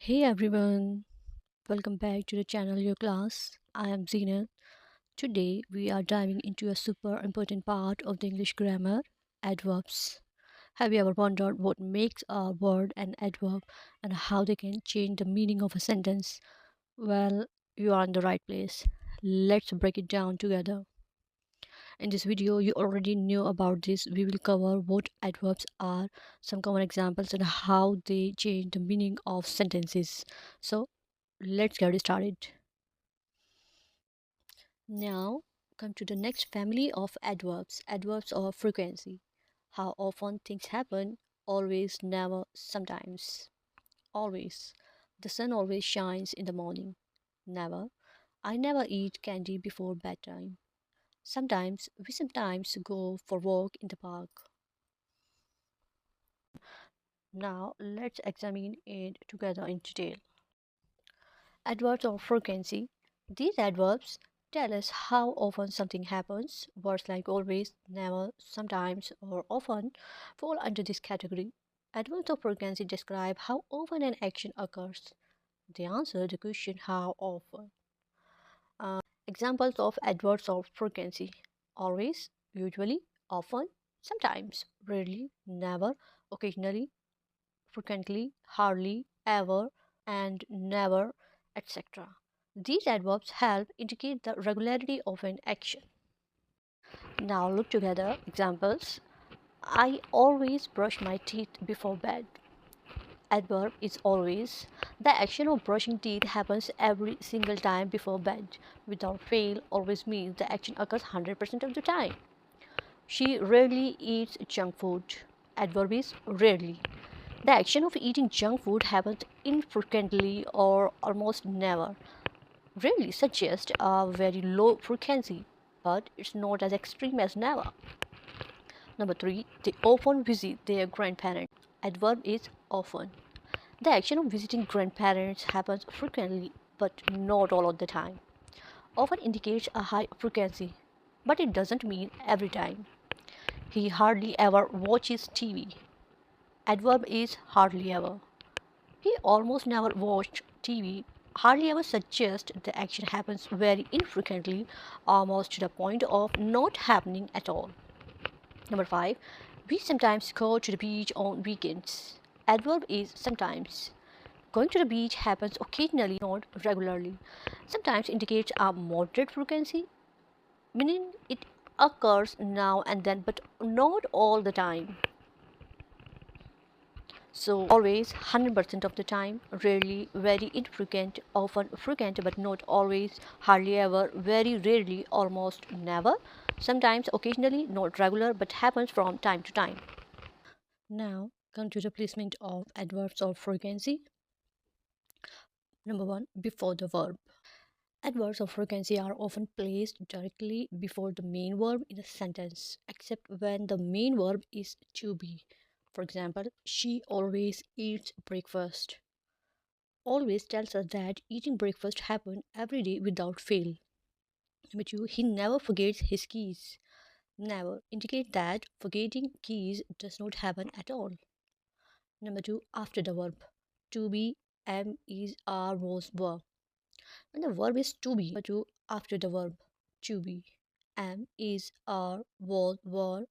Hey everyone, welcome back to the channel Your Class. I am Zina. Today we are diving into a super important part of the English grammar, adverbs. Have you ever wondered what makes a word an adverb and how they can change the meaning of a sentence? Well, you are in the right place. Let's break it down together. In this video, you already knew about this. We will cover what adverbs are, some common examples, and how they change the meaning of sentences. So, let's get started. Now, come to the next family of adverbs, adverbs of frequency. How often things happen, always, never, sometimes. Always. The sun always shines in the morning. Never. I never eat candy before bedtime. Sometimes, we sometimes go for walk in the park. Now, let's examine it together in detail. Adverbs of frequency. These adverbs tell us how often something happens. Words like always, never, sometimes, or often fall under this category. Adverbs of frequency describe how often an action occurs. They answer the question how often. Examples of adverbs of frequency: always, usually, often, sometimes, rarely, never, occasionally, frequently, hardly, ever, and never, etc. These adverbs help indicate the regularity of an action. Now look together. Examples: I always brush my teeth before bed. Adverb is always. The action of brushing teeth happens every single time before bed. Without fail always means the action occurs 100% of the time. She rarely eats junk food. Adverb is rarely. The action of eating junk food happens infrequently or almost never. Rarely suggests a very low frequency, but it's not as extreme as never. Number three, they often visit their grandparents. Adverb is often. The action of visiting grandparents happens frequently, but not all of the time. Often indicates a high frequency, but it doesn't mean every time. He hardly ever watches TV. Adverb is hardly ever. He almost never watched TV. Hardly ever suggests the action happens very infrequently, almost to the point of not happening at all. Number five, we sometimes go to the beach on weekends. Adverb is sometimes. Going to the beach happens occasionally, not regularly. Sometimes indicates a moderate frequency, meaning it occurs now and then, but not all the time. So, always, 100% of the time, rarely, very infrequent, often frequent, but not always, hardly ever, very rarely, almost never, sometimes, occasionally, not regular, but happens from time to time. Now, come to the placement of adverbs of frequency. Number one, before the verb. Adverbs of frequency are often placed directly before the main verb in a sentence, except when the main verb is to be. For example, she always eats breakfast. Always tells us that eating breakfast happens every day without fail. Number two, he never forgets his keys. Never indicate that forgetting keys does not happen at all. Number two, after the verb. To be, am, is, are, was, were. When the verb is to be, number two, after the verb. To be, am, is, are, was, were.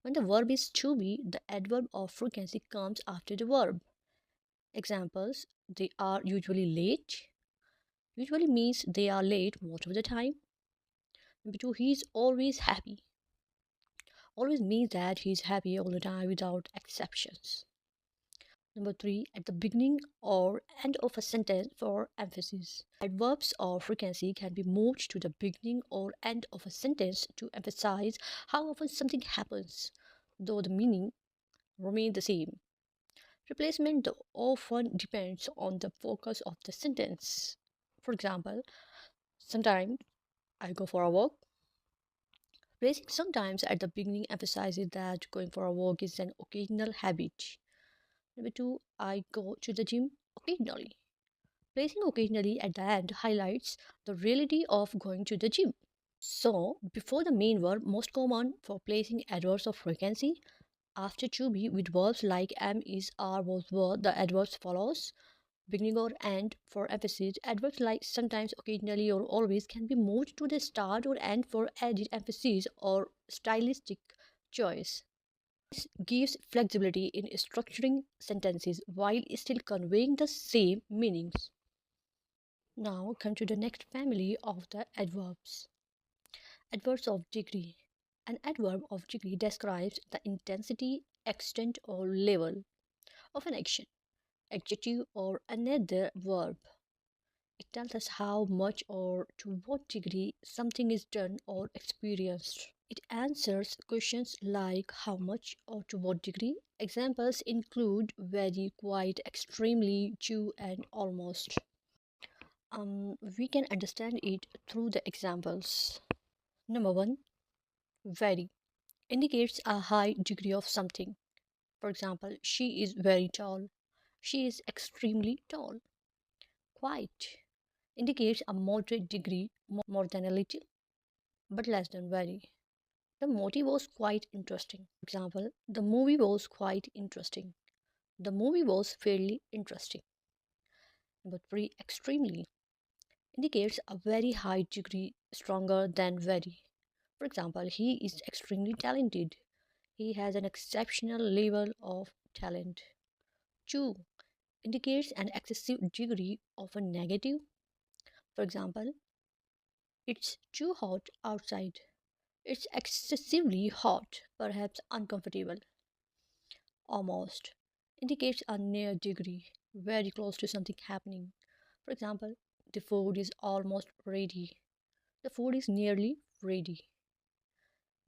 When the verb is to be, the adverb of frequency comes after the verb. Examples: they are usually late. Usually means they are late most of the time. Number two, he is always happy. Always means that he is happy all the time without exceptions. Number three, at the beginning or end of a sentence for emphasis. Adverbs of frequency can be moved to the beginning or end of a sentence to emphasize how often something happens, though the meaning remains the same. Replacement often depends on the focus of the sentence. For example, sometimes I go for a walk. Placing sometimes at the beginning emphasizes that going for a walk is an occasional habit. Number two, I go to the gym occasionally. Placing occasionally at the end highlights the reality of going to the gym. So, before the main verb, most common for placing adverbs of frequency, after to be with verbs like am, is, are, was, were, the adverbs follows. beginning or end for emphasis. Adverbs like sometimes, occasionally, or always can be moved to the start or end for added emphasis or stylistic choice. This gives flexibility in structuring sentences while still conveying the same meanings. Now come to the next family of the adverbs. Adverbs of degree. An adverb of degree describes the intensity, extent, or level of an action, adjective, or another verb. It tells us how much or to what degree something is done or experienced. It answers questions like how much or to what degree. Examples include very, quite, extremely, to, and almost. We can understand it through the examples. Number one, very indicates a high degree of something. For example, she is very tall. She is extremely tall. Quite indicates a moderate degree, more than a little, but less than very. The motive was quite interesting. For example, the movie was quite interesting. The movie was fairly interesting. Number three, extremely indicates a very high degree, stronger than very. For example, he is extremely talented. He has an exceptional level of talent. Two indicates an excessive degree of a negative. For example, it's too hot outside. It's excessively hot, perhaps uncomfortable. Almost indicates a near degree, very close to something happening. For example, the food is almost ready. The food is nearly ready.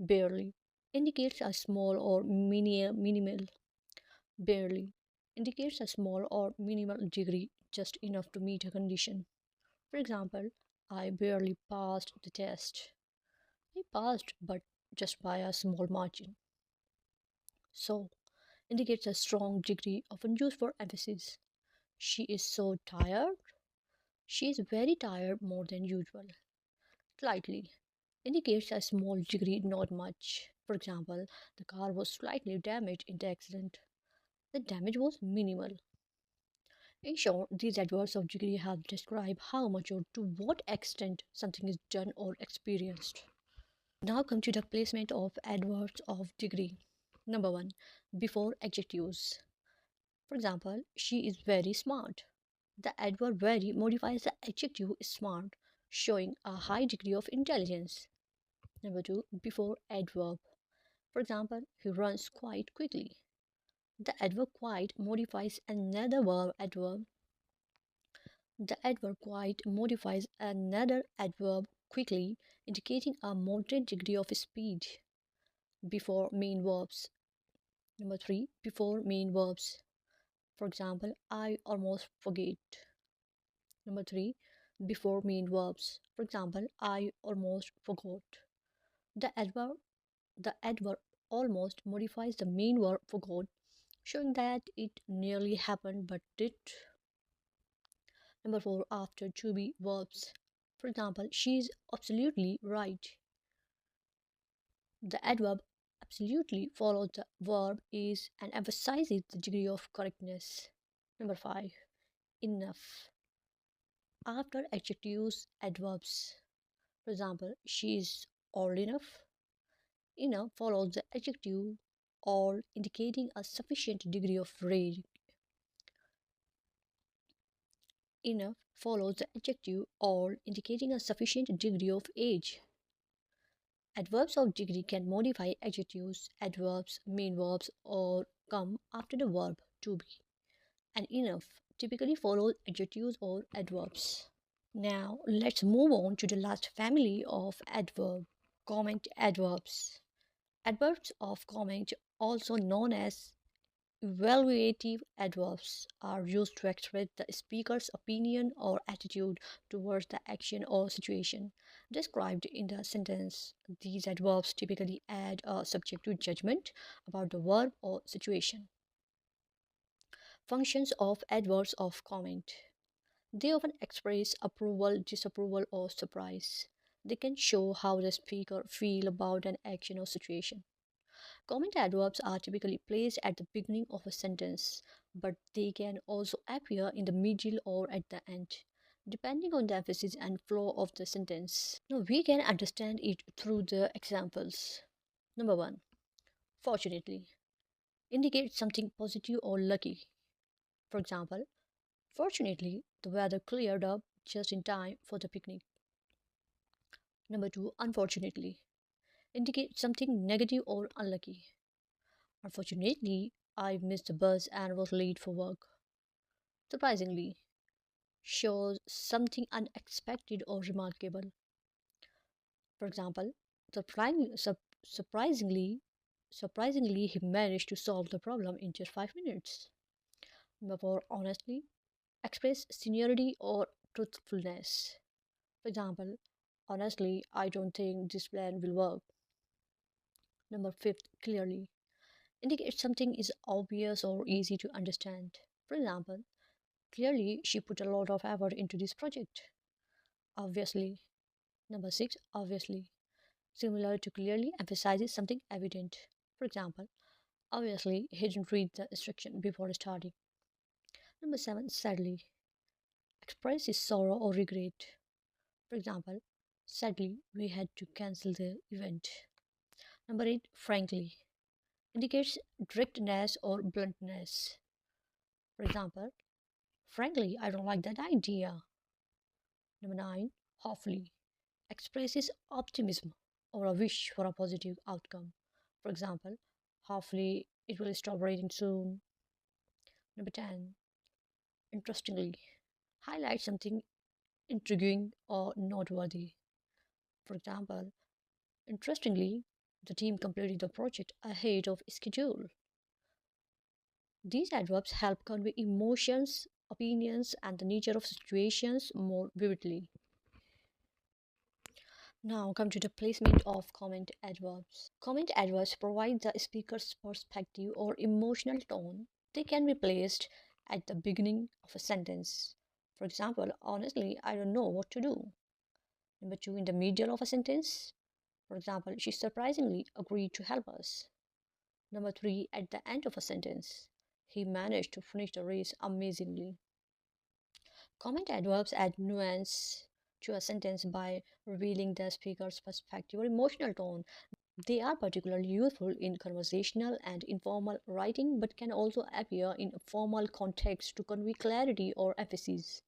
Barely indicates a small or minimal. Barely indicates a small or minimal degree, just enough to meet a condition. For example, I barely passed the test. I passed, but just by a small margin. So, indicates a strong degree, often used for emphasis. She is so tired. She is very tired, more than usual. Slightly indicates a small degree, not much. For example, the car was slightly damaged in the accident. The damage was minimal. In short, these adverbs of degree help describe how much or to what extent something is done or experienced. Now come to the placement of adverbs of degree. Number one, before adjectives. For example, she is very smart. The adverb very modifies the adjective smart, showing a high degree of intelligence. Number two, before adverb. For example, he runs quite quickly. The adverb quite modifies another verb adverb. The adverb quite modifies another adverb quickly, indicating a moderate degree of speed. Before main verbs. Number three, before main verbs. For example, I almost forget. Number three, before main verbs. For example, I almost forgot. The adverb, the adverb almost modifies the main verb forgot, showing that it nearly happened but did. Number four, after to be verbs. For example, she is absolutely right. The adverb absolutely follows the verb is and emphasizes the degree of correctness. Number five, enough. After adjectives, adverbs. For example, she is old enough. Enough follows the adjective old, indicating a sufficient degree of age. Enough follows the adjective old, indicating a sufficient degree of age. Adverbs of degree can modify adjectives, adverbs, main verbs, or come after the verb to be. And enough typically follows adjectives or adverbs. Now let's move on to the last family of adverb, comment adverbs. Adverbs of comment, also known as evaluative adverbs, are used to express the speaker's opinion or attitude towards the action or situation described in the sentence. These adverbs typically add a subjective judgment about the verb or situation. Functions of adverbs of comment. They often express approval, disapproval, or surprise. They can show how the speaker feels about an action or situation. Comment adverbs are typically placed at the beginning of a sentence, but they can also appear in the middle or at the end, depending on the emphasis and flow of the sentence. Now, we can understand it through the examples. Number one, fortunately, indicates something positive or lucky. For example, fortunately, the weather cleared up just in time for the picnic. Number two, unfortunately, indicates something negative or unlucky. Unfortunately, I missed the bus and was late for work. Surprisingly, shows something unexpected or remarkable. For example, surprisingly, surprisingly, he managed to solve the problem in just 5 minutes. Number four, honestly, express seniority or truthfulness. For example, honestly, I don't think this plan will work. Number fifth, clearly, indicates something is obvious or easy to understand. For example, clearly she put a lot of effort into this project. Obviously. Number six, obviously, similar to clearly, emphasizes something evident. For example, obviously he didn't read the instruction before starting. Number seven, sadly, expresses sorrow or regret. For example, sadly we had to cancel the event. Number eight, frankly, indicates directness or bluntness. For example, frankly, I don't like that idea. Number nine, hopefully, expresses optimism or a wish for a positive outcome. For example, hopefully it will stop raining soon. Number 10, interestingly, highlights something intriguing or noteworthy. For example, interestingly, the team completed the project ahead of schedule. These adverbs help convey emotions, opinions, and the nature of situations more vividly. Now come to the placement of comment adverbs. Comment adverbs provide the speaker's perspective or emotional tone. They can be placed at the beginning of a sentence. For example, honestly, I don't know what to do. Number two, in the middle of a sentence. For example, she surprisingly agreed to help us. Number three, at the end of a sentence. He managed to finish the race amazingly. Comment adverbs add nuance to a sentence by revealing the speaker's perspective or emotional tone. They are particularly useful in conversational and informal writing but can also appear in a formal context to convey clarity or emphasis.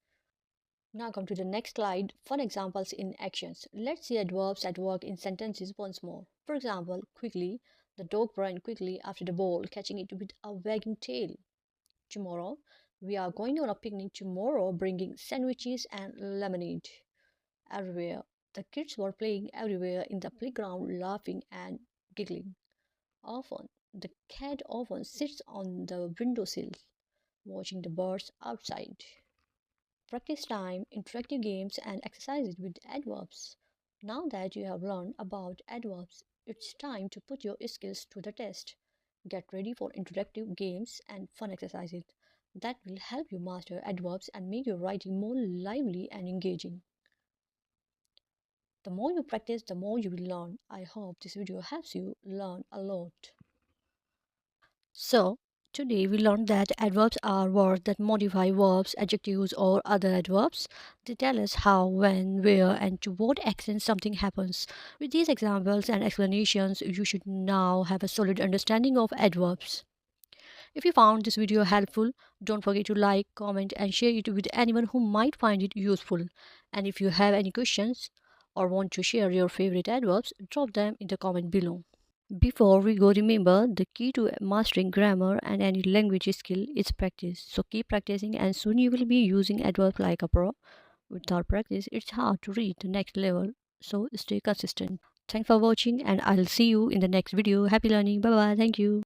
Now come to the next slide, fun examples in actions. Let's see adverbs at work in sentences once more. For example, quickly, the dog ran quickly after the ball, catching it with a wagging tail. Tomorrow, we are going on a picnic tomorrow, bringing sandwiches and lemonade. Everywhere, the kids were playing everywhere in the playground, laughing and giggling. Often, the cat often sits on the windowsill, watching the birds outside. Practice time, interactive games, and exercises with adverbs. Now that you have learned about adverbs, it's time to put your skills to the test. Get ready for interactive games and fun exercises that will help you master adverbs and make your writing more lively and engaging. The more you practice, the more you will learn. I hope this video helps you learn a lot. So, today we learned that adverbs are words that modify verbs, adjectives, or other adverbs. They tell us how, when, where, and to what extent something happens. With these examples and explanations, you should now have a solid understanding of adverbs. If you found this video helpful, don't forget to like, comment, and share it with anyone who might find it useful. And if you have any questions or want to share your favorite adverbs, drop them in the comment below. Before we go, remember the key to mastering grammar and any language skill is practice. So keep practicing, and soon you will be using adverbs like a pro. Without practice, it's hard to reach the next level. So stay consistent. Thanks for watching, and I'll see you in the next video. Happy learning. Bye bye. Thank you.